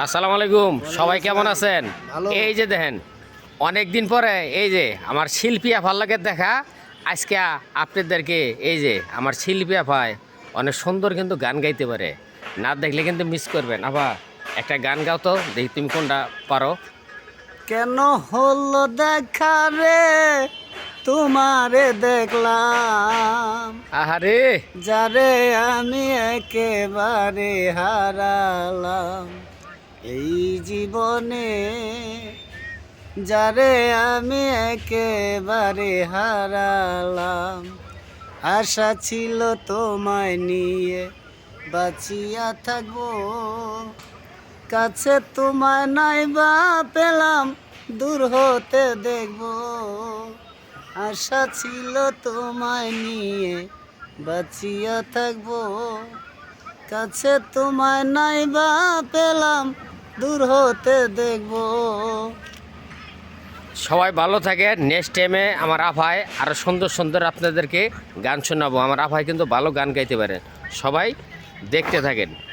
আসসালামু আলাইকুম, সবাই কেমন আছেন? ভালো। এই যে দেখেন, অনেক দিন পরে এই যে আমার শিল্পী আফার লাগে দেখা। আজকে আপনাদেরকে এই যে আমার শিল্পী আফায় অনেক সুন্দর কিন্তু গান গাইতে পারে, না দেখলে কিন্তু মিস করবেন। আবার একটা গান গাও তো দেখি, তুমি কোনটা পারো। কেন হলো দেখা রে, তোমারে দেখলাম, আহারে, যারে আমি একেবারে হারালাম এই জীবনে, যারে আমি একেবারে হারালাম। আশা ছিল তোমায় নিয়ে বাঁচিয়া থাকবো, কাছে তোমায় নাই বা পেলাম, দূর হতে দেখবো। আশা ছিল তোমায় নিয়ে বাঁচিয়া থাকবো, কাছে তোমায় নাই বা পেলাম, দূর হতে দেখবো। সবাই ভালো থাকে। নেক্সট টাইমে আমার আফায় আরও সুন্দর সুন্দর আপনাদেরকে গান শোনাবো। আমার আফায় কিন্তু ভালো গান গাইতে পারেন, সবাই দেখতে থাকেন।